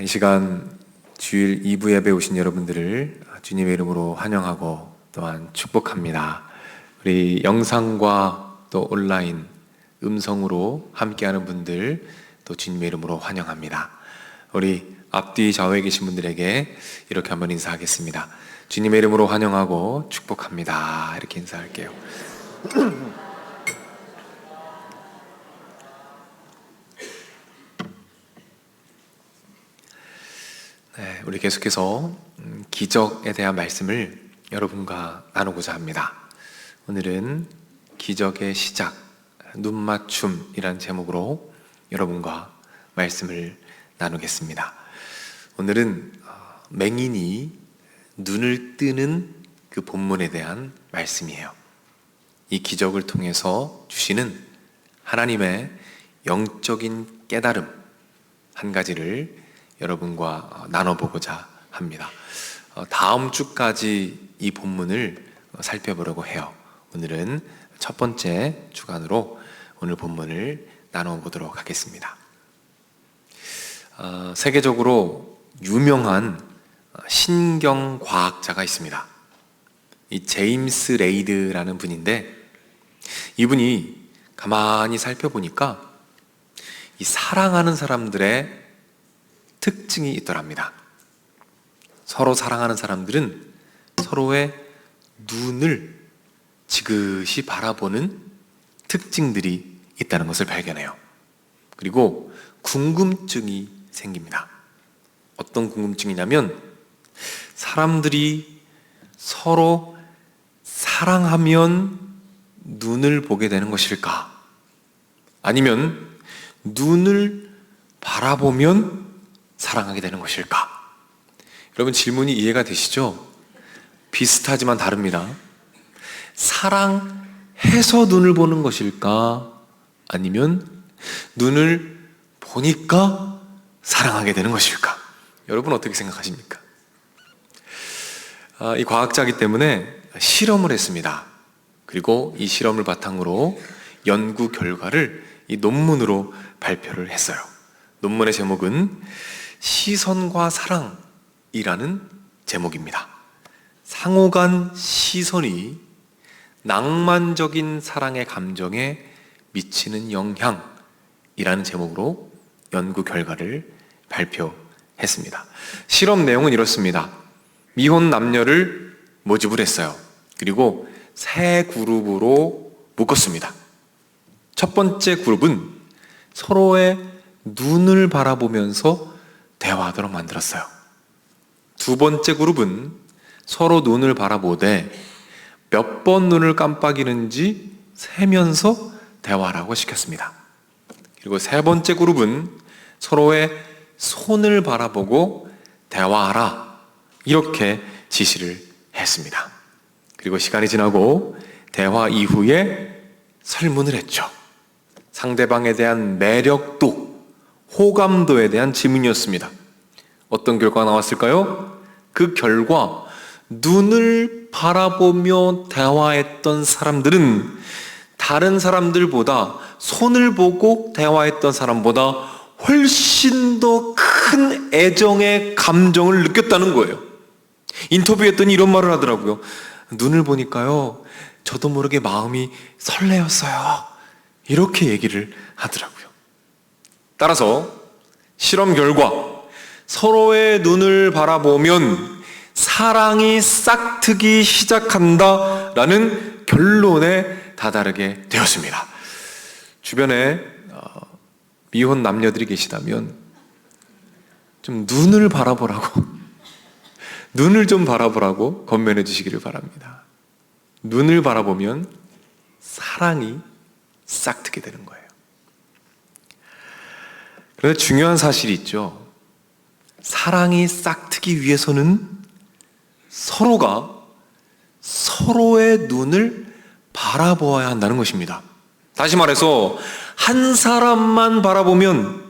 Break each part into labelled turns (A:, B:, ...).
A: 이 시간 주일 2부 예배 오신 여러분들을 주님의 이름으로 환영하고 또한 축복합니다. 우리 영상과 또 온라인 음성으로 함께하는 분들 또 주님의 이름으로 환영합니다. 우리 앞뒤 좌우에 계신 분들에게 이렇게 한번 인사하겠습니다. 주님의 이름으로 환영하고 축복합니다. 이렇게 인사할게요. 우리 계속해서 기적에 대한 말씀을 여러분과 나누고자 합니다. 오늘은 기적의 시작, 눈맞춤이라는 제목으로 여러분과 말씀을 나누겠습니다. 오늘은 맹인이 눈을 뜨는 그 본문에 대한 말씀이에요. 이 기적을 통해서 주시는 하나님의 영적인 깨달음 한 가지를 여러분과 나눠보고자 합니다. 다음 주까지 이 본문을 살펴보려고 해요. 오늘은 첫 번째 주간으로 오늘 본문을 나눠보도록 하겠습니다. 세계적으로 유명한 신경과학자가 있습니다. 이 제임스 레이드라는 분인데, 이분이 가만히 살펴보니까 이 사랑하는 사람들의 특징이 있더랍니다. 서로 사랑하는 사람들은 서로의 눈을 지그시 바라보는 특징들이 있다는 것을 발견해요. 그리고 궁금증이 생깁니다. 어떤 궁금증이냐면, 사람들이 서로 사랑하면 눈을 보게 되는 것일까? 아니면 눈을 바라보면 사랑하게 되는 것일까? 여러분, 질문이 이해가 되시죠? 비슷하지만 다릅니다. 사랑해서 눈을 보는 것일까? 아니면 눈을 보니까 사랑하게 되는 것일까? 여러분 어떻게 생각하십니까? 이 과학자이기 때문에 실험을 했습니다. 그리고 이 실험을 바탕으로 연구 결과를 이 논문으로 발표를 했어요. 논문의 제목은 시선과 사랑이라는 제목입니다. 상호간 시선이 낭만적인 사랑의 감정에 미치는 영향이라는 제목으로 연구 결과를 발표했습니다. 실험 내용은 이렇습니다. 미혼 남녀를 모집을 했어요. 그리고 세 그룹으로 묶었습니다. 첫 번째 그룹은 서로의 눈을 바라보면서 대화하도록 만들었어요. 두 번째 그룹은 서로 눈을 바라보되 몇 번 눈을 깜빡이는지 세면서 대화하라고 시켰습니다. 그리고 세 번째 그룹은 서로의 손을 바라보고 대화하라, 이렇게 지시를 했습니다. 그리고 시간이 지나고 대화 이후에 설문을 했죠. 상대방에 대한 매력도, 호감도에 대한 질문이었습니다. 어떤 결과가 나왔을까요? 그 결과, 눈을 바라보며 대화했던 사람들은 다른 사람들보다, 손을 보고 대화했던 사람보다 훨씬 더 큰 애정의 감정을 느꼈다는 거예요. 인터뷰했더니 이런 말을 하더라고요. 눈을 보니까요, 저도 모르게 마음이 설레었어요. 이렇게 얘기를 하더라고요. 따라서 실험 결과, 서로의 눈을 바라보면 사랑이 싹트기 시작한다라는 결론에 다다르게 되었습니다. 주변에 미혼 남녀들이 계시다면 좀 눈을 바라보라고 눈을 좀 바라보라고 권면해 주시기를 바랍니다. 눈을 바라보면 사랑이 싹트게 되는 거예요. 그런데 중요한 사실이 있죠. 사랑이 싹트기 위해서는 서로가 서로의 눈을 바라보아야 한다는 것입니다. 다시 말해서 한 사람만 바라보면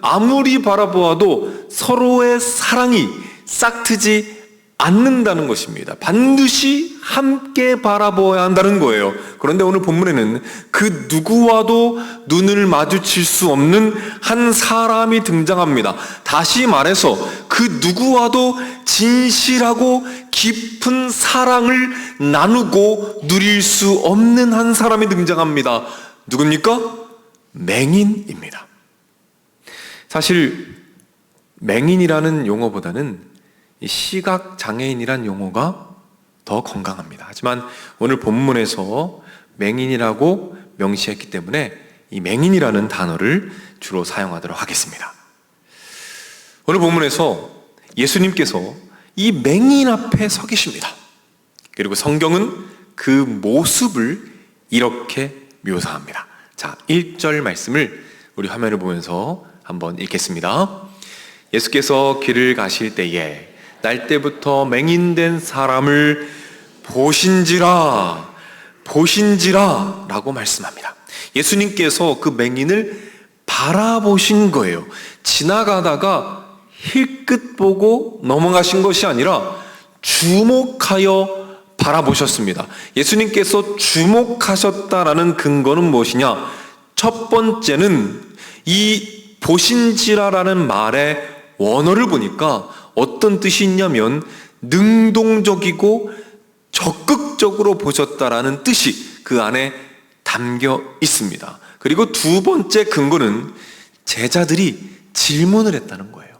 A: 아무리 바라보아도 서로의 사랑이 싹트지 않는다는 것입니다. 반드시 함께 바라보아야 한다는 거예요. 그런데 오늘 본문에는 그 누구와도 눈을 마주칠 수 없는 한 사람이 등장합니다. 다시 말해서 그 누구와도 진실하고 깊은 사랑을 나누고 누릴 수 없는 한 사람이 등장합니다. 누굽니까? 맹인입니다. 사실 맹인이라는 용어보다는 시각장애인이란 용어가 더 건강합니다. 하지만 오늘 본문에서 맹인이라고 명시했기 때문에 이 맹인이라는 단어를 주로 사용하도록 하겠습니다. 오늘 본문에서 예수님께서 이 맹인 앞에 서 계십니다. 그리고 성경은 그 모습을 이렇게 묘사합니다. 자, 1절 말씀을 우리 화면을 보면서 한번 읽겠습니다. 예수께서 길을 가실 때에 날 때부터 맹인된 사람을 보신지라 라고 말씀합니다. 예수님께서 그 맹인을 바라보신 거예요. 지나가다가 힐끗 보고 넘어가신 것이 아니라 주목하여 바라보셨습니다. 예수님께서 주목하셨다라는 근거는 무엇이냐? 첫 번째는 이 보신지라라는 말의 원어를 보니까 어떤 뜻이 있냐면 능동적이고 적극적으로 보셨다라는 뜻이 그 안에 담겨 있습니다. 그리고 두 번째 근거는 제자들이 질문을 했다는 거예요.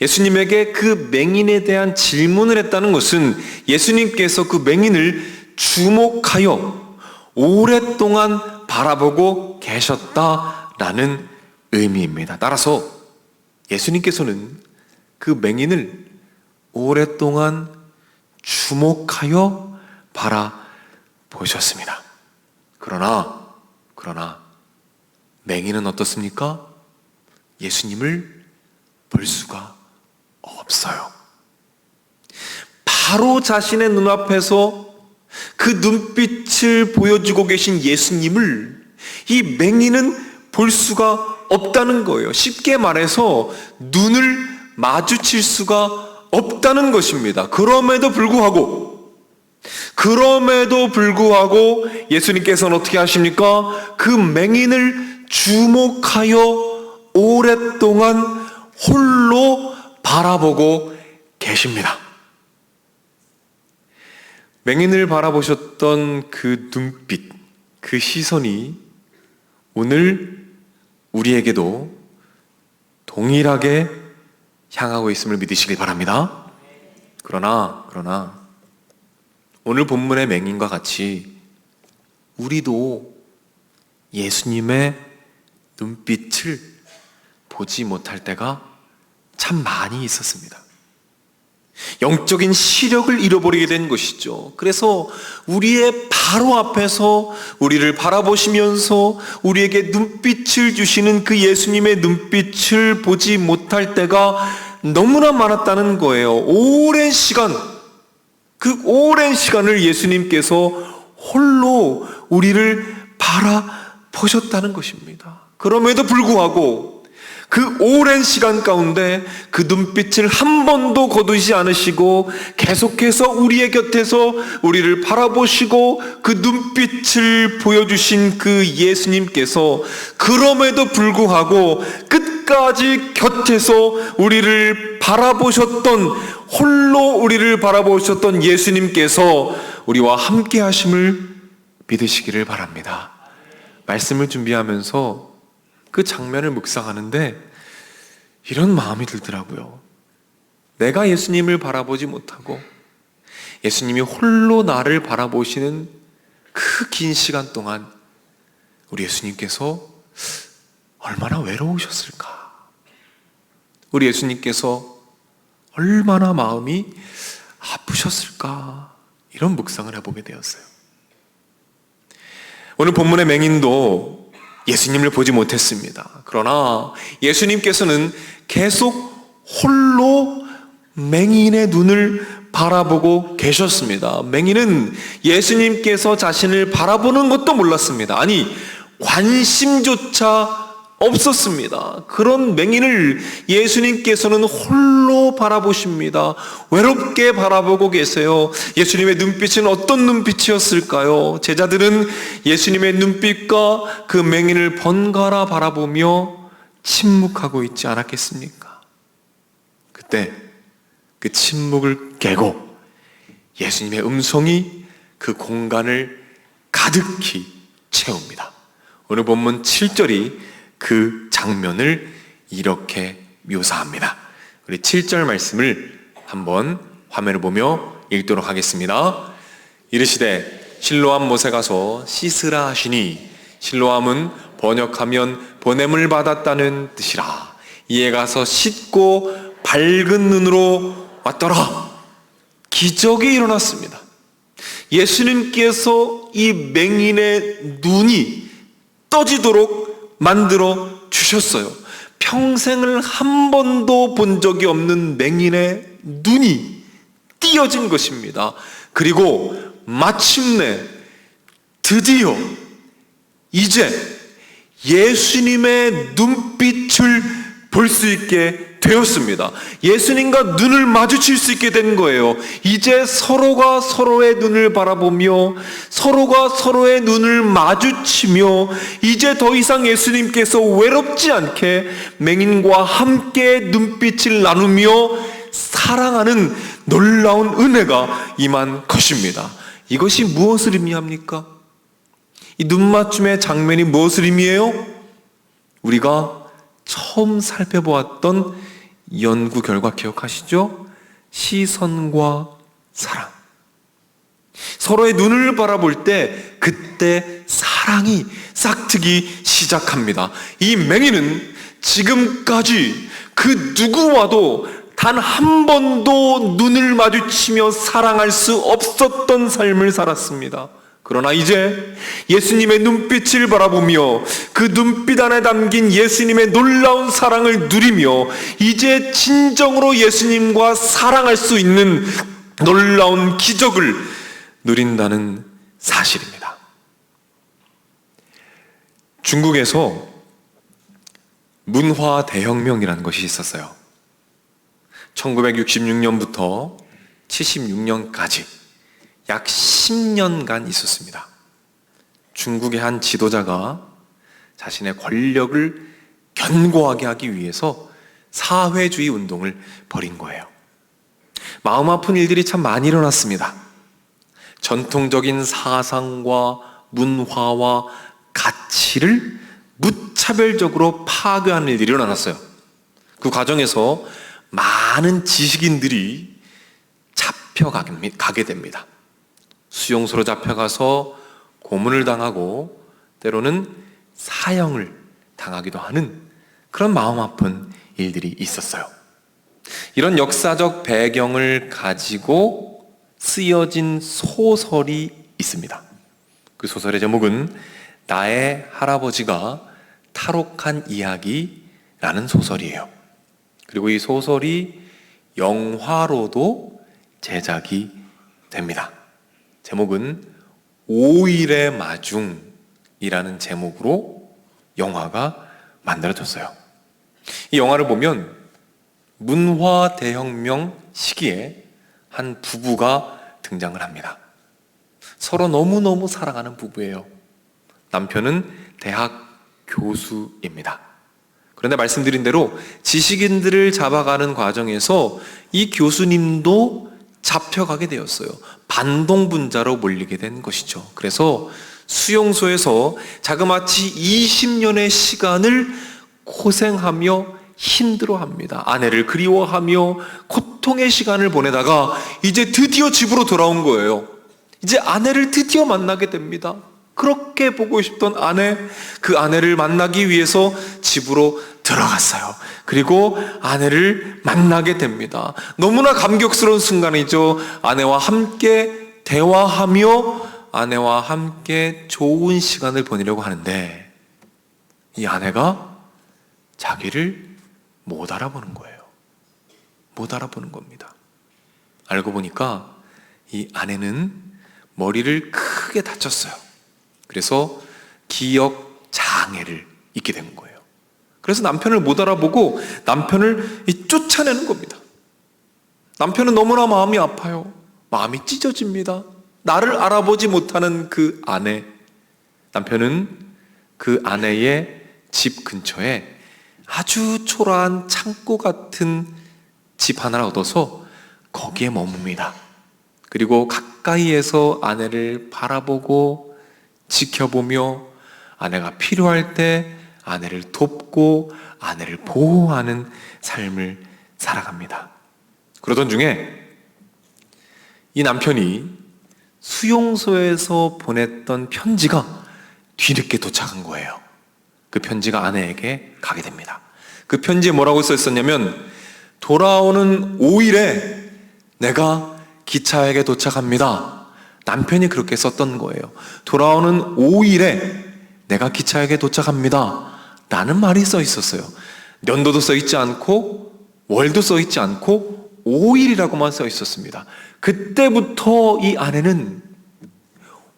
A: 예수님에게 그 맹인에 대한 질문을 했다는 것은 예수님께서 그 맹인을 주목하여 오랫동안 바라보고 계셨다라는 의미입니다. 따라서 예수님께서는 그 맹인을 오랫동안 주목하여 바라보셨습니다. 그러나 맹인은 어떻습니까? 예수님을 볼 수가 없어요. 바로 자신의 눈앞에서 그 눈빛을 보여주고 계신 예수님을 이 맹인은 볼 수가 없다는 거예요. 쉽게 말해서 눈을 마주칠 수가 없다는 것입니다. 그럼에도 불구하고 예수님께서는 어떻게 하십니까? 그 맹인을 주목하여 오랫동안 홀로 바라보고 계십니다. 맹인을 바라보셨던 그 눈빛, 그 시선이 오늘 우리에게도 동일하게 향하고 있음을 믿으시길 바랍니다. 그러나 오늘 본문의 맹인과 같이 우리도 예수님의 눈빛을 보지 못할 때가 참 많이 있었습니다. 영적인 시력을 잃어버리게 된 것이죠. 그래서 우리의 바로 앞에서 우리를 바라보시면서 우리에게 눈빛을 주시는 그 예수님의 눈빛을 보지 못할 때가 너무나 많았다는 거예요. 그 오랜 시간을 예수님께서 홀로 우리를 바라보셨다는 것입니다. 그럼에도 불구하고 그 오랜 시간 가운데 그 눈빛을 한 번도 거두지 않으시고 계속해서 우리의 곁에서 우리를 바라보시고 그 눈빛을 보여주신 그 예수님께서 그럼에도 불구하고 끝까지 곁에서 우리를 바라보셨던, 홀로 우리를 바라보셨던 예수님께서 우리와 함께 하심을 믿으시기를 바랍니다. 말씀을 준비하면서 그 장면을 묵상하는데 이런 마음이 들더라고요. 내가 예수님을 바라보지 못하고 예수님이 홀로 나를 바라보시는 그 긴 시간 동안 우리 예수님께서 얼마나 외로우셨을까? 우리 예수님께서 얼마나 마음이 아프셨을까? 이런 묵상을 해보게 되었어요. 오늘 본문의 맹인도 예수님을 보지 못했습니다. 그러나 예수님께서는 계속 홀로 맹인의 눈을 바라보고 계셨습니다. 맹인은 예수님께서 자신을 바라보는 것도 몰랐습니다. 아니, 관심조차 없었습니다. 그런 맹인을 예수님께서는 홀로 바라보십니다. 외롭게 바라보고 계세요. 예수님의 눈빛은 어떤 눈빛이었을까요? 제자들은 예수님의 눈빛과 그 맹인을 번갈아 바라보며 침묵하고 있지 않았겠습니까? 그때 그 침묵을 깨고 예수님의 음성이 그 공간을 가득히 채웁니다. 오늘 본문 7절이 그 장면을 이렇게 묘사합니다. 우리 7절 말씀을 한번 화면을 보며 읽도록 하겠습니다. 이르시되 실로암 못에 가서 씻으라 하시니, 실로암은 번역하면 보냄을 받았다는 뜻이라. 이에 가서 씻고 밝은 눈으로 왔더라. 기적이 일어났습니다. 예수님께서 이 맹인의 눈이 떠지도록 만들어 주셨어요. 평생을 한 번도 본 적이 없는 맹인의 눈이 띄어진 것입니다. 그리고 마침내 드디어 이제 예수님의 눈빛을 볼 수 있게 되었습니다. 예수님과 눈을 마주칠 수 있게 된 거예요. 이제 서로가 서로의 눈을 바라보며 서로가 서로의 눈을 마주치며 이제 더 이상 예수님께서 외롭지 않게 맹인과 함께 눈빛을 나누며 사랑하는 놀라운 은혜가 임한 것입니다. 이것이 무엇을 의미합니까? 이 눈맞춤의 장면이 무엇을 의미해요? 우리가 처음 살펴보았던 연구 결과 기억하시죠? 시선과 사랑. 서로의 눈을 바라볼 때 그때 사랑이 싹트기 시작합니다. 이 맹인은 지금까지 그 누구와도 단 한 번도 눈을 마주치며 사랑할 수 없었던 삶을 살았습니다. 그러나 이제 예수님의 눈빛을 바라보며 그 눈빛 안에 담긴 예수님의 놀라운 사랑을 누리며 이제 진정으로 예수님과 사랑할 수 있는 놀라운 기적을 누린다는 사실입니다. 중국에서 문화 대혁명이라는 것이 있었어요. 1966년부터 76년까지 약 10년간 있었습니다. 중국의 한 지도자가 자신의 권력을 견고하게 하기 위해서 사회주의 운동을 벌인 거예요. 마음 아픈 일들이 참 많이 일어났습니다. 전통적인 사상과 문화와 가치를 무차별적으로 파괴하는 일들이 일어났어요. 그 과정에서 많은 지식인들이 잡혀가게 됩니다. 수용소로 잡혀가서 고문을 당하고 때로는 사형을 당하기도 하는 그런 마음 아픈 일들이 있었어요. 이런 역사적 배경을 가지고 쓰여진 소설이 있습니다. 그 소설의 제목은 나의 할아버지가 탈옥한 이야기라는 소설이에요. 그리고 이 소설이 영화로도 제작이 됩니다. 제목은 5일의 마중이라는 제목으로 영화가 만들어졌어요. 이 영화를 보면 문화 대혁명 시기에 한 부부가 등장을 합니다. 서로 너무너무 사랑하는 부부예요. 남편은 대학 교수입니다. 그런데 말씀드린 대로 지식인들을 잡아가는 과정에서 이 교수님도 잡혀가게 되었어요. 반동분자로 몰리게 된 것이죠. 그래서 수용소에서 자그마치 20년의 시간을 고생하며 힘들어합니다. 아내를 그리워하며 고통의 시간을 보내다가 이제 드디어 집으로 돌아온 거예요. 이제 아내를 드디어 만나게 됩니다. 그렇게 보고 싶던 아내, 그 아내를 만나기 위해서 집으로 들어갔어요. 그리고 아내를 만나게 됩니다. 너무나 감격스러운 순간이죠. 아내와 함께 대화하며 아내와 함께 좋은 시간을 보내려고 하는데 이 아내가 자기를 못 알아보는 거예요. 못 알아보는 겁니다. 알고 보니까 이 아내는 머리를 크게 다쳤어요. 그래서 기억 장애를 입게 된 거예요. 그래서 남편을 못 알아보고 남편을 쫓아내는 겁니다. 남편은 너무나 마음이 아파요. 마음이 찢어집니다. 나를 알아보지 못하는 그 아내. 남편은 그 아내의 집 근처에 아주 초라한 창고 같은 집 하나를 얻어서 거기에 머뭅니다. 그리고 가까이에서 아내를 바라보고 지켜보며 아내가 필요할 때 아내를 돕고 아내를 보호하는 삶을 살아갑니다. 그러던 중에 이 남편이 수용소에서 보냈던 편지가 뒤늦게 도착한 거예요. 그 편지가 아내에게 가게 됩니다. 그 편지에 뭐라고 써 있었냐면, 돌아오는 5일에 내가 기차역에 도착합니다. 남편이 그렇게 썼던 거예요. 돌아오는 5일에 내가 기차역에 도착합니다. 라는 말이 써 있었어요. 연도도 써 있지 않고 월도 써 있지 않고 5일이라고만 써 있었습니다. 그때부터 이 아내는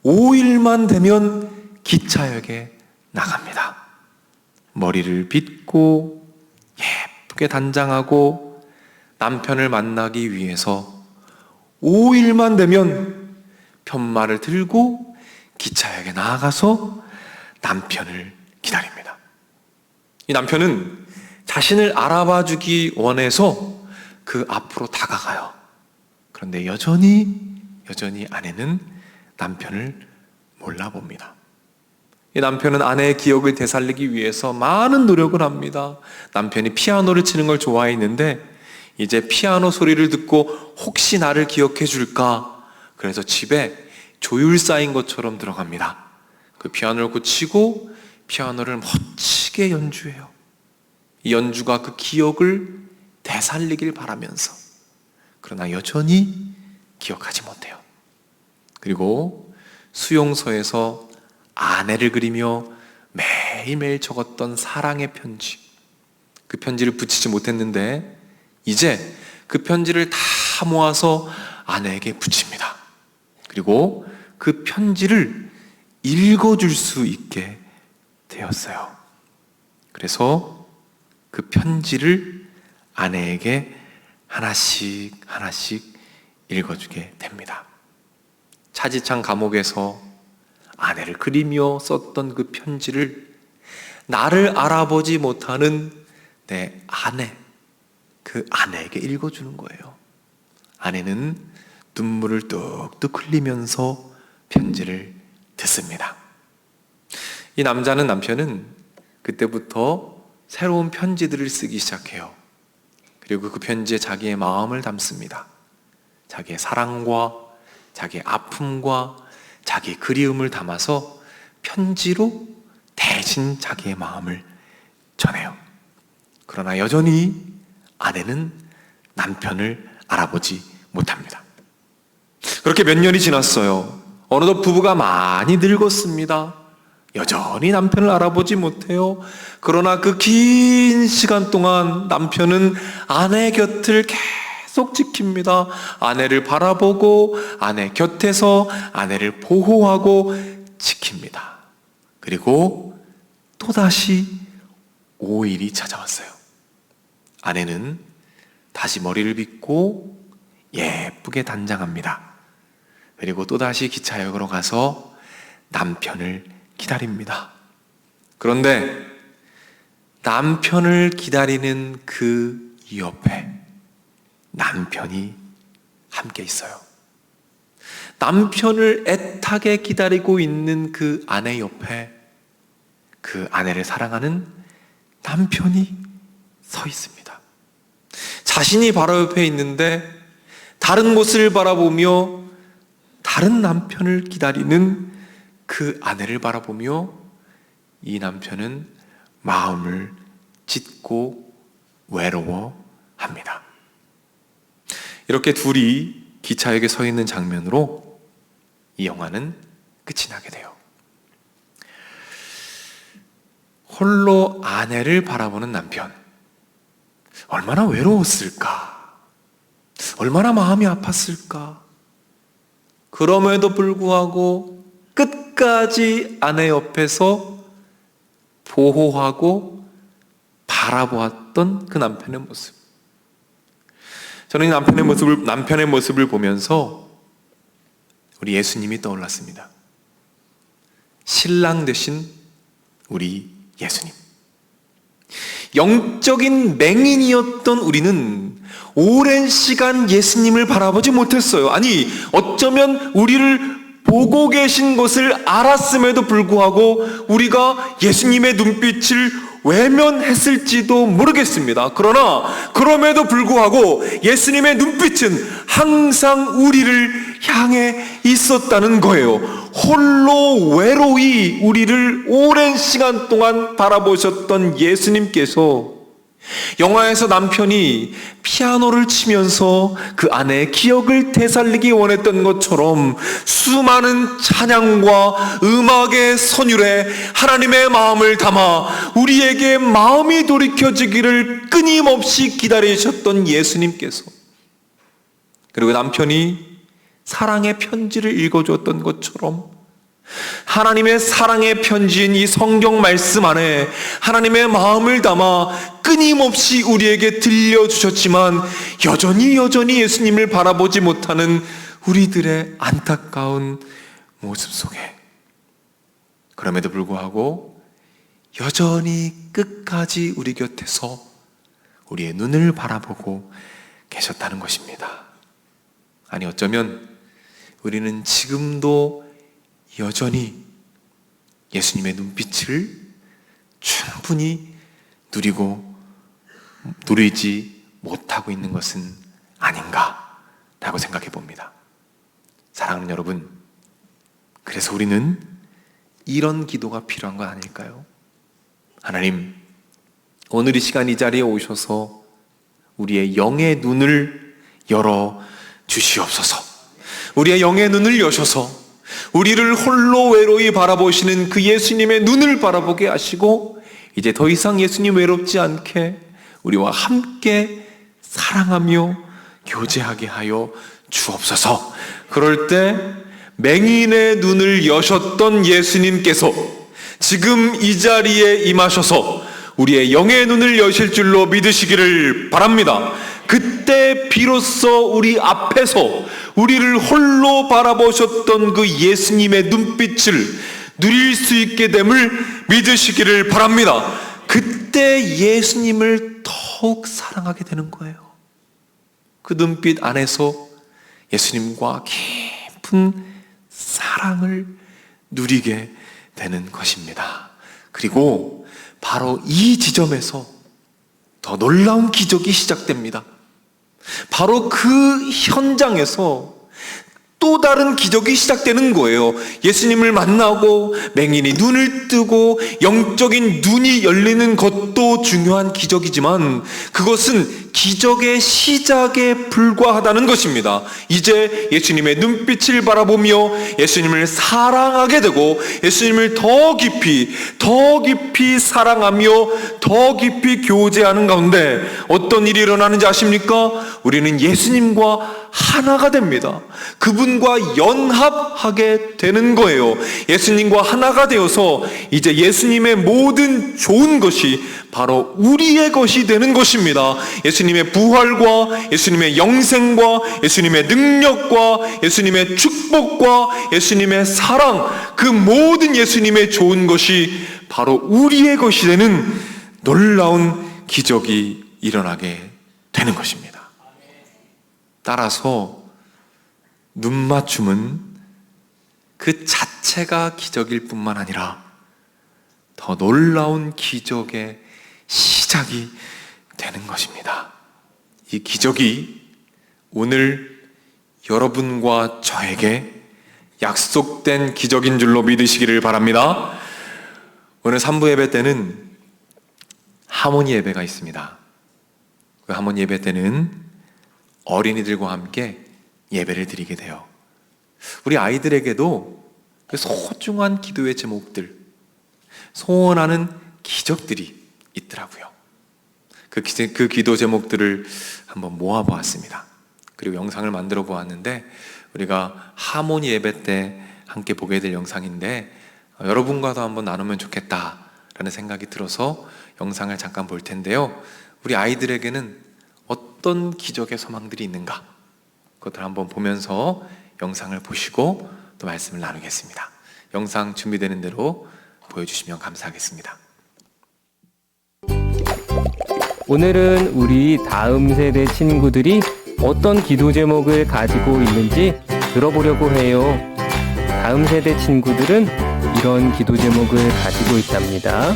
A: 5일만 되면 기차역에 나갑니다. 머리를 빗고 예쁘게 단장하고 남편을 만나기 위해서 5일만 되면 편말을 들고 기차역에 나가서 남편을 기다립니다. 이 남편은 자신을 알아봐 주기 원해서 그 앞으로 다가가요. 그런데 여전히 아내는 남편을 몰라봅니다. 이 남편은 아내의 기억을 되살리기 위해서 많은 노력을 합니다. 남편이 피아노를 치는 걸 좋아했는데 이제 피아노 소리를 듣고 혹시 나를 기억해 줄까? 그래서 집에 조율 쌓인 것처럼 들어갑니다. 그 피아노를 고치고 피아노를 멋지게 연주해요. 이 연주가 그 기억을 되살리길 바라면서, 그러나 여전히 기억하지 못해요. 그리고 수용소에서 아내를 그리며 매일매일 적었던 사랑의 편지, 그 편지를 붙이지 못했는데 이제 그 편지를 다 모아서 아내에게 붙입니다. 그리고 그 편지를 읽어줄 수 있게 되었어요. 그래서 그 편지를 아내에게 하나씩 읽어주게 됩니다. 차지찬 감옥에서 아내를 그리며 썼던 그 편지를 나를 알아보지 못하는 내 아내, 그 아내에게 읽어주는 거예요. 아내는 눈물을 뚝뚝 흘리면서 편지를 듣습니다. 이 남편은 그때부터 새로운 편지들을 쓰기 시작해요. 그리고 그 편지에 자기의 마음을 담습니다. 자기의 사랑과 자기의 아픔과 자기의 그리움을 담아서 편지로 대신 자기의 마음을 전해요. 그러나 여전히 아내는 남편을 알아보지 못합니다. 그렇게 몇 년이 지났어요. 어느덧 부부가 많이 늙었습니다. 여전히 남편을 알아보지 못해요. 그러나 그 긴 시간 동안 남편은 아내 곁을 계속 지킵니다. 아내를 바라보고 아내 곁에서 아내를 보호하고 지킵니다. 그리고 또다시 5일이 찾아왔어요. 아내는 다시 머리를 빗고 예쁘게 단장합니다. 그리고 또다시 기차역으로 가서 남편을 기다립니다. 그런데 남편을 기다리는 그 옆에 남편이 함께 있어요. 남편을 애타게 기다리고 있는 그 아내 옆에 그 아내를 사랑하는 남편이 서 있습니다. 자신이 바로 옆에 있는데 다른 곳을 바라보며 다른 남편을 기다리는 그 아내를 바라보며 이 남편은 마음을 찢고 외로워합니다. 이렇게 둘이 기차역에 서 있는 장면으로 이 영화는 끝이 나게 돼요. 홀로 아내를 바라보는 남편, 얼마나 외로웠을까? 얼마나 마음이 아팠을까? 그럼에도 불구하고 끝까지 아내 옆에서 보호하고 바라보았던 그 남편의 모습. 저는 이 남편의 모습을 보면서 우리 예수님이 떠올랐습니다. 신랑 되신 우리 예수님. 영적인 맹인이었던 우리는 오랜 시간 예수님을 바라보지 못했어요. 아니, 어쩌면 우리를 보고 계신 것을 알았음에도 불구하고 우리가 예수님의 눈빛을 외면했을지도 모르겠습니다. 그러나 그럼에도 불구하고 예수님의 눈빛은 항상 우리를 향해 있었다는 거예요. 홀로 외로이 우리를 오랜 시간 동안 바라보셨던 예수님께서 영화에서 남편이 피아노를 치면서 그 아내의 기억을 되살리기 원했던 것처럼 수많은 찬양과 음악의 선율에 하나님의 마음을 담아 우리에게 마음이 돌이켜지기를 끊임없이 기다리셨던 예수님께서, 그리고 남편이 사랑의 편지를 읽어주었던 것처럼 하나님의 사랑의 편지인 이 성경 말씀 안에 하나님의 마음을 담아 끊임없이 우리에게 들려주셨지만 여전히 예수님을 바라보지 못하는 우리들의 안타까운 모습 속에, 그럼에도 불구하고 여전히 끝까지 우리 곁에서 우리의 눈을 바라보고 계셨다는 것입니다. 아니, 어쩌면 우리는 지금도 여전히 예수님의 눈빛을 충분히 누리지 못하고 있는 것은 아닌가라고 생각해 봅니다. 사랑하는 여러분, 그래서 우리는 이런 기도가 필요한 건 아닐까요? 하나님, 오늘 이 시간 이 자리에 오셔서 우리의 영의 눈을 열어 주시옵소서. 우리의 영의 눈을 여셔서 우리를 홀로 외로이 바라보시는 그 예수님의 눈을 바라보게 하시고 이제 더 이상 예수님 외롭지 않게 우리와 함께 사랑하며 교제하게 하여 주옵소서. 그럴 때 맹인의 눈을 여셨던 예수님께서 지금 이 자리에 임하셔서 우리의 영의 눈을 여실 줄로 믿으시기를 바랍니다. 그때 비로소 우리 앞에서 우리를 홀로 바라보셨던 그 예수님의 눈빛을 누릴 수 있게 됨을 믿으시기를 바랍니다. 그때 예수님을 더욱 사랑하게 되는 거예요. 그 눈빛 안에서 예수님과 깊은 사랑을 누리게 되는 것입니다. 그리고 바로 이 지점에서 더 놀라운 기적이 시작됩니다. 바로 그 현장에서 또 다른 기적이 시작되는 거예요. 예수님을 만나고 맹인이 눈을 뜨고 영적인 눈이 열리는 것도 중요한 기적이지만 그것은 기적의 시작에 불과하다는 것입니다. 이제 예수님의 눈빛을 바라보며 예수님을 사랑하게 되고 예수님을 더 깊이 사랑하며 더 깊이 교제하는 가운데 어떤 일이 일어나는지 아십니까? 우리는 예수님과 하나가 됩니다. 그분과 연합하게 되는 거예요. 예수님과 하나가 되어서 이제 예수님의 모든 좋은 것이 바로 우리의 것이 되는 것입니다. 예수님의 부활과 예수님의 영생과 예수님의 능력과 예수님의 축복과 예수님의 사랑, 그 모든 예수님의 좋은 것이 바로 우리의 것이 되는 놀라운 기적이 일어나게 되는 것입니다. 따라서 눈맞춤은 그 자체가 기적일 뿐만 아니라 더 놀라운 기적의 시작이 되는 것입니다. 이 기적이 오늘 여러분과 저에게 약속된 기적인 줄로 믿으시기를 바랍니다. 오늘 3부 예배 때는 하모니 예배가 있습니다. 그 하모니 예배 때는 어린이들과 함께 예배를 드리게 돼요. 우리 아이들에게도 소중한 기도의 제목들, 소원하는 기적들이 있더라고요. 그 기도 제목들을 한번 모아보았습니다. 그리고 영상을 만들어 보았는데 우리가 하모니 예배 때 함께 보게 될 영상인데 여러분과도 한번 나누면 좋겠다라는 생각이 들어서 영상을 잠깐 볼 텐데요. 우리 아이들에게는 어떤 기적의 소망들이 있는가? 그것들 한번 보면서 영상을 보시고 또 말씀을 나누겠습니다. 영상 준비되는 대로 보여주시면 감사하겠습니다.
B: 오늘은 우리 다음 세대 친구들이 어떤 기도 제목을 가지고 있는지 들어보려고 해요. 다음 세대 친구들은 이런 기도 제목을 가지고 있답니다.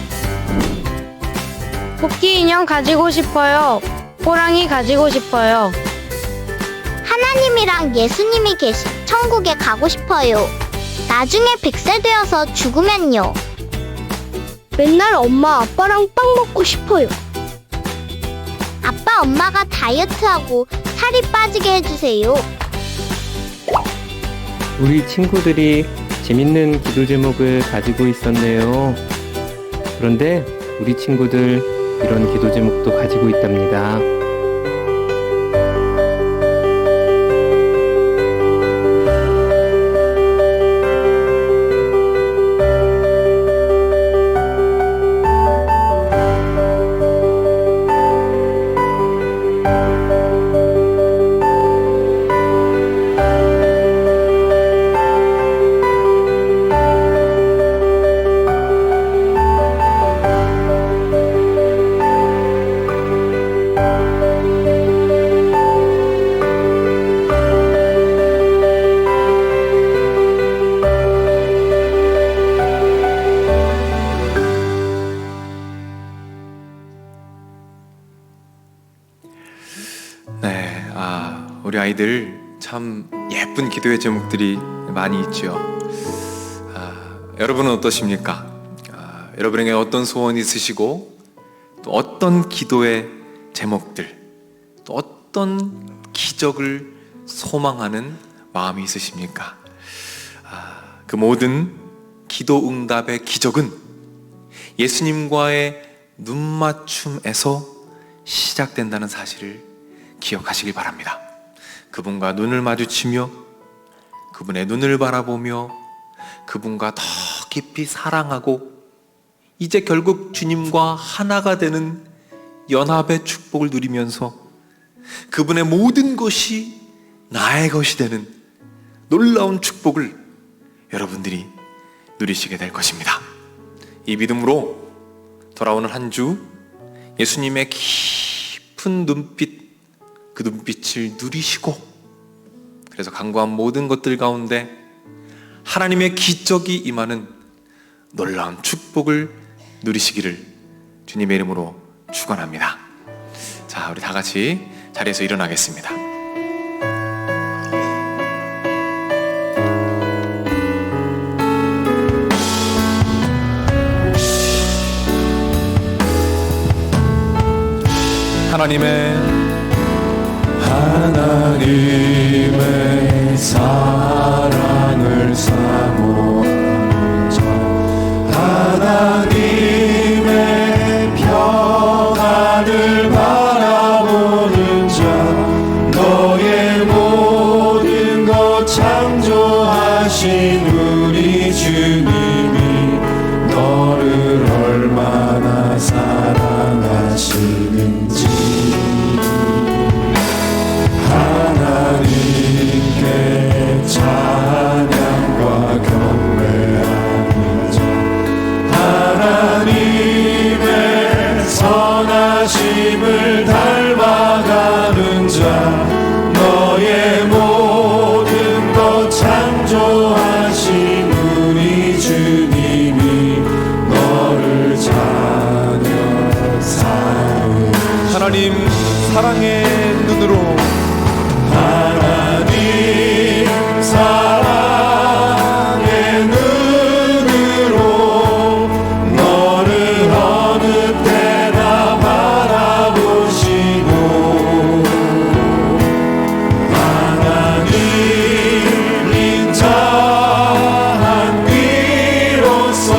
C: 토끼 인형 가지고 싶어요. 호랑이 가지고 싶어요.
D: 하나님이랑 예수님이 계신 천국에 가고 싶어요. 나중에 100세 되어서 죽으면요.
C: 맨날 엄마 아빠랑 빵 먹고 싶어요.
D: 아빠 엄마가 다이어트하고 살이 빠지게 해주세요.
B: 우리 친구들이 재밌는 기도 제목을 가지고 있었네요. 그런데 우리 친구들 이런 기도 제목도 가지고 있답니다.
A: 네, 우리 아이들 참 예쁜 기도의 제목들이 많이 있죠. 여러분은 어떠십니까? 여러분에게 어떤 소원이 있으시고 또 어떤 기도의 제목들, 또 어떤 기적을 소망하는 마음이 있으십니까? 그 모든 기도 응답의 기적은 예수님과의 눈맞춤에서 시작된다는 사실을 기억하시길 바랍니다. 그분과 눈을 마주치며 그분의 눈을 바라보며 그분과 더 깊이 사랑하고 이제 결국 주님과 하나가 되는 연합의 축복을 누리면서 그분의 모든 것이 나의 것이 되는 놀라운 축복을 여러분들이 누리시게 될 것입니다. 이 믿음으로 돌아오는 한 주 예수님의 깊은 눈빛, 그 눈빛을 누리시고 그래서 간구한 모든 것들 가운데 하나님의 기적이 임하는 놀라운 축복을 누리시기를 주님의 이름으로 축원합니다. 자, 우리 다 같이 자리에서 일어나겠습니다. 하나님의 사랑을 사모하는 자, 하나님의 평안을 바라보는 자, 너의 모든 것 창조하신 우리 주님이 너를 얼마나 사랑하시는지 하나님께 찬양과 경배하는 자, 하나님의 선하심을 닮아가는 자, 너의 모든 것 창조하신 우리 주님이 너를 찬양하사오니 하나님 사랑의 눈으로 하나님 사랑의 눈으로 너를 어느 때나 바라보시고 하나님 인자한 귀로서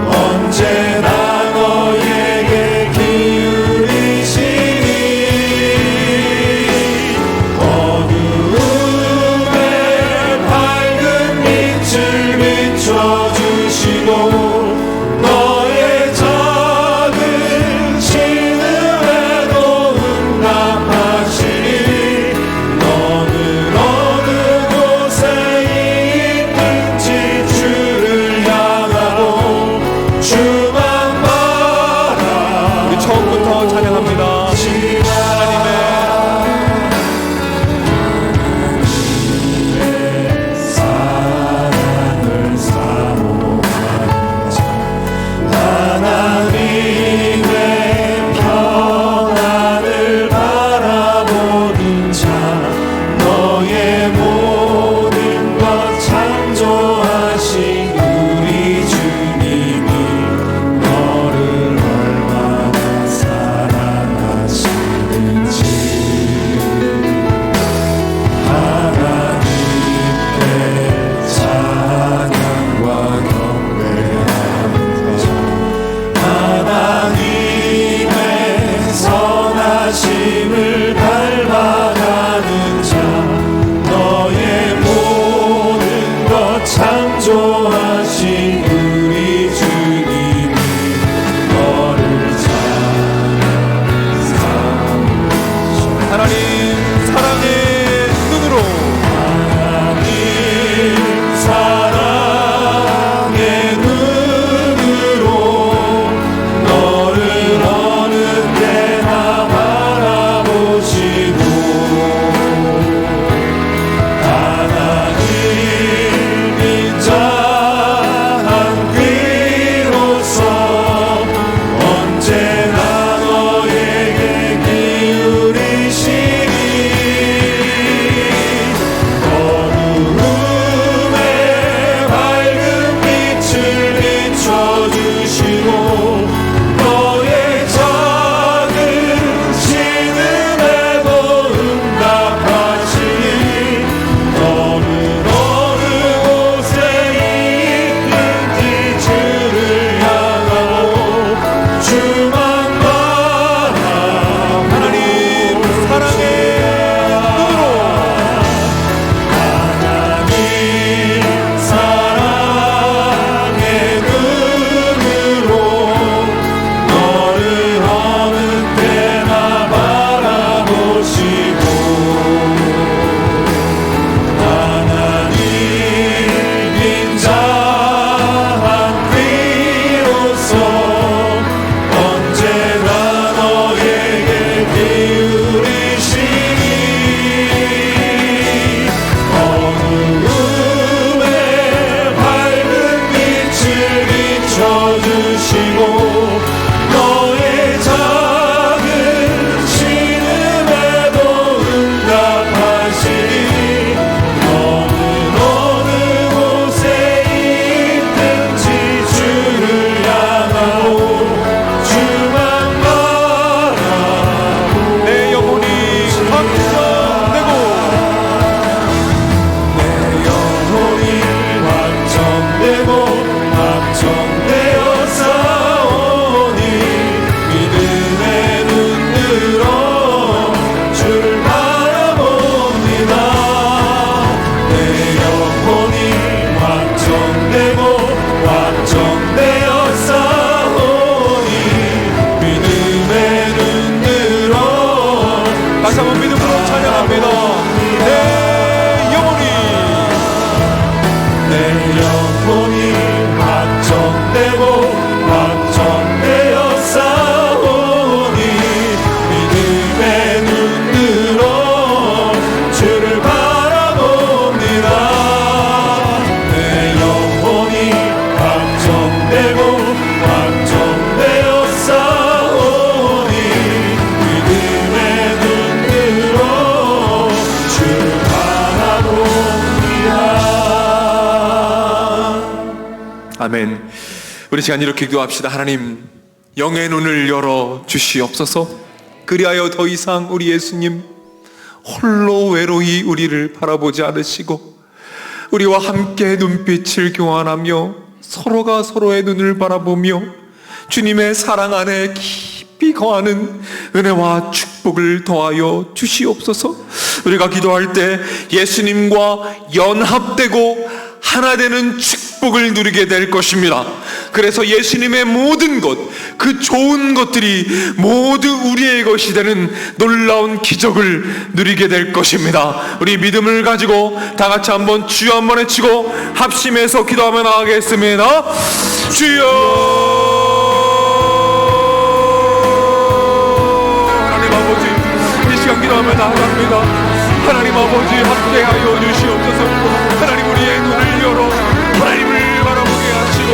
A: 언제나 너에게 기울이시니 믿음부터 찬양합니다. 하나님의
E: 아멘. 우리 시간 이렇게 기도합시다. 하나님, 영의 눈을 열어 주시옵소서. 그리하여 더 이상 우리 예수님 홀로 외로이 우리를 바라보지 않으시고 우리와 함께 눈빛을 교환하며 서로가 서로의 눈을 바라보며 주님의 사랑 안에 깊이 거하는 은혜와 축복을 더하여 주시옵소서. 우리가 기도할 때 예수님과 연합되고 하나 되는 축복을 누리게 될 것입니다. 그래서 예수님의 모든 것, 그 좋은 것들이 모두 우리의 것이 되는 놀라운 기적을 누리게 될 것입니다. 우리 믿음을 가지고 다 같이 한번 주여 한번 외치고 합심해서 기도하며 나가겠습니다. 주여, 함께하여 주시옵소서. 하나님 우리의 눈을 열어 하나님을 바라보게 하시고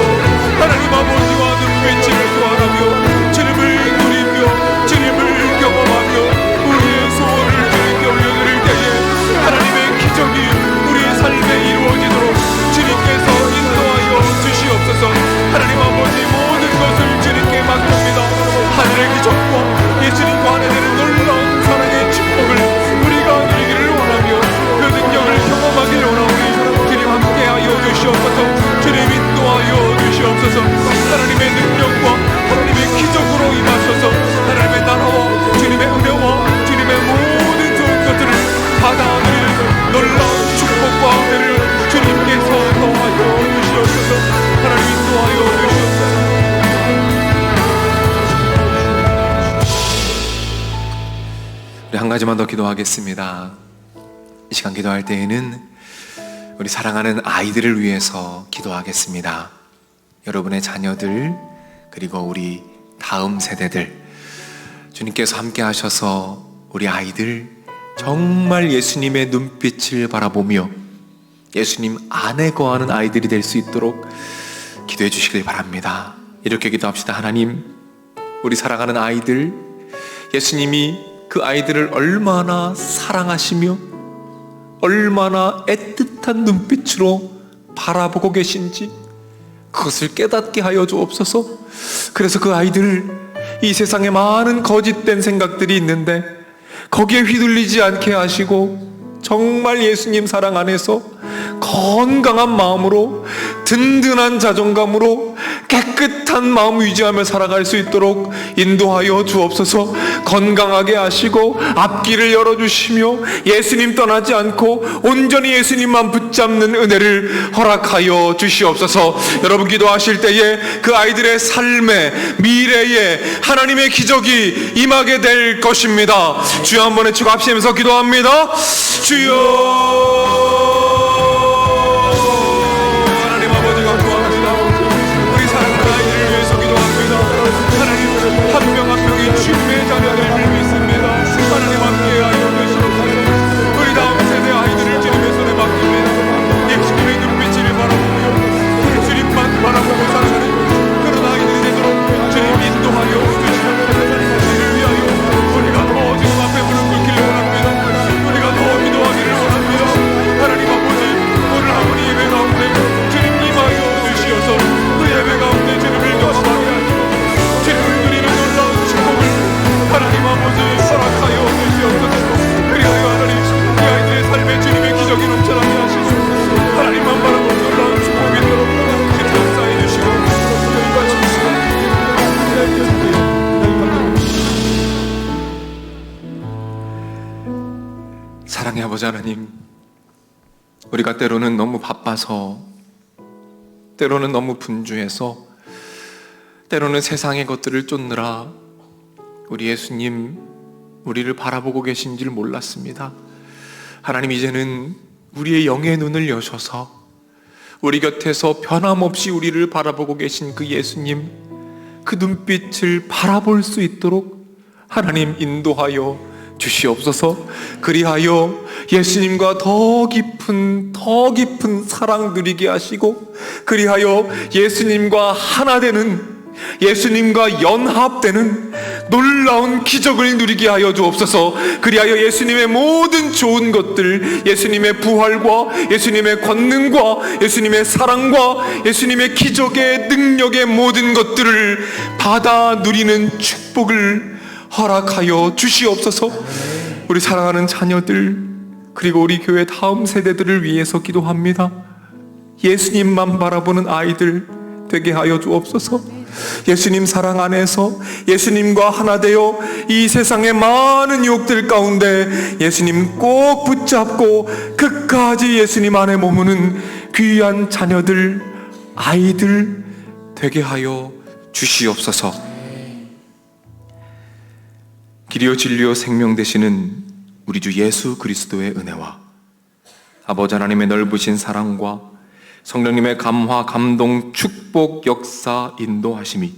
E: 하나님 아버지와 눈빛을 교환하며 주님을 누리며 주님을 경험하며 우리의 소원을 주님께 올려드릴 때에 하나님의 기적이 우리의 삶에 이루어지도록 주님께서 인도하여 주시옵소서. 하나님 아버지 모든 것을 주님께 맡깁니다. 하늘의 기적과 예수님과 하나님의 놀라운 사랑의 축복을 우리가 누리기를 원하며 그 능력을 경험하기를 원하오니 주님 함께하여 주시옵소서. 주님 인도하여 주시옵소서. 하나님의 능력과 하나님의 기적으로 임하셔서 하나님의 나라와 주님의 은혜와 주님의 모든 좋은 것들을 받아들이는 놀라운 축복과 은혜를 주님께서 더하여 주시옵소서. 하나님 인도하여 주시옵소서. 우리 한 가지만 더 기도하겠습니다. 이 시간 기도할 때에는 우리 사랑하는 아이들을 위해서 기도하겠습니다. 여러분의 자녀들 그리고 우리 다음 세대들 주님께서 함께 하셔서 우리 아이들 정말 예수님의 눈빛을 바라보며 예수님 안에 거하는 아이들이 될 수 있도록 기도해 주시길 바랍니다. 이렇게 기도합시다. 하나님, 우리 사랑하는 아이들, 예수님이 그 아이들을 얼마나 사랑하시며 얼마나 애틋한 눈빛으로 바라보고 계신지 그것을 깨닫게 하여 주옵소서. 그래서 그 아이들, 이 세상에 많은 거짓된 생각들이 있는데 거기에 휘둘리지 않게 하시고 정말 예수님 사랑 안에서 건강한 마음으로 든든한 자존감으로 깨끗한 마음 유지하며 살아갈 수 있도록 인도하여 주옵소서. 건강하게 하시고 앞길을 열어주시며 예수님 떠나지 않고 온전히 예수님만 붙잡는 은혜를 허락하여 주시옵소서. 여러분 기도하실 때에 그 아이들의 삶에 미래에 하나님의 기적이 임하게 될 것입니다. 주여 한번 외치고 합심해서 기도합니다. 주여, 한 명 한 명이 주님의 자녀를 밀고 있습니다. 하나님 함께하여 주시옵소서. 우리 다음 세대 아이들을 주님의 손에 맡깁니다. 예수님의 눈빛을 바라보며 주님만 바라보고 살아가는 그런 아이들이 되도록 주님 인도하여 주시옵소서. 이를 위하여 우리가 더 주님 앞에 무릎 꿇기를 원합니다. 우리가 더 기도하기를 원합니다. 하나님 아버지, 오늘 아버지 예배 가운데 주님 임하여 주시어서 그 예배 가운데 주님을 경험하게 하시고 주님을 누리는 놀라운 축복을 하나님 아버지 허락하여 주시옵소서. 그리하여 하나님 이 아이들의 삶에 주님의 기적이 넘쳐나게 하시고 하나님만 바라보는 놀라운 축복이 있도록 주님 역사해 주시고 여기까지 사랑의 아버지 하나님, 우리가 때로는 너무 바빠서 때로는 너무 분주해서 때로는 세상의 것들을 쫓느라 우리 예수님 우리를 바라보고 계신 줄 몰랐습니다. 하나님, 이제는 우리의 영의 눈을 여셔서 우리 곁에서 변함없이 우리를 바라보고 계신 그 예수님, 그 눈빛을 바라볼 수 있도록 하나님 인도하여 주시옵소서. 그리하여 예수님과 더 깊은 사랑 누리게 하시고 그리하여 예수님과 하나 되는, 예수님과 연합되는 놀라운 기적을 누리게 하여 주옵소서. 그리하여 예수님의 모든 좋은 것들, 예수님의 부활과 예수님의 권능과 예수님의 사랑과 예수님의 기적의 능력의 모든 것들을 받아 누리는 축복을 허락하여 주시옵소서. 우리 사랑하는 자녀들 그리고 우리 교회 다음 세대들을 위해서 기도합니다. 예수님만 바라보는 아이들 되게 하여 주옵소서. 예수님 사랑 안에서 예수님과 하나 되어 이 세상의 많은 유혹들 가운데 예수님 꼭 붙잡고 끝까지 예수님 안에 머무는 귀한 자녀들, 아이들 되게 하여 주시옵소서. 길이요 진리요 생명 되시는 우리 주 예수 그리스도의 은혜와 아버지 하나님의 넓으신 사랑과 성령님의 감화, 감동, 축복, 역사, 인도하심이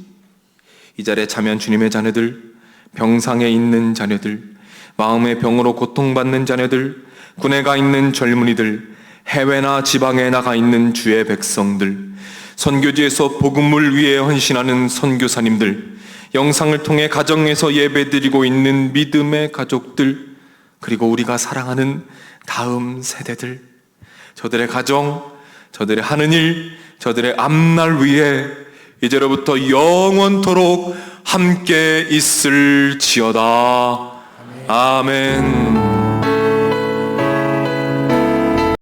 E: 이 자리에 참여한 주님의 자녀들, 병상에 있는 자녀들, 마음의 병으로 고통받는 자녀들, 군에 가 있는 젊은이들, 해외나 지방에 나가 있는 주의 백성들, 선교지에서 복음을 위해 헌신하는 선교사님들, 영상을 통해 가정에서 예배드리고 있는 믿음의 가족들, 그리고 우리가 사랑하는 다음 세대들, 저들의 가정, 저들의 하는 일, 저들의 앞날 위해 이제로부터 영원토록 함께 있을지어다. 아멘.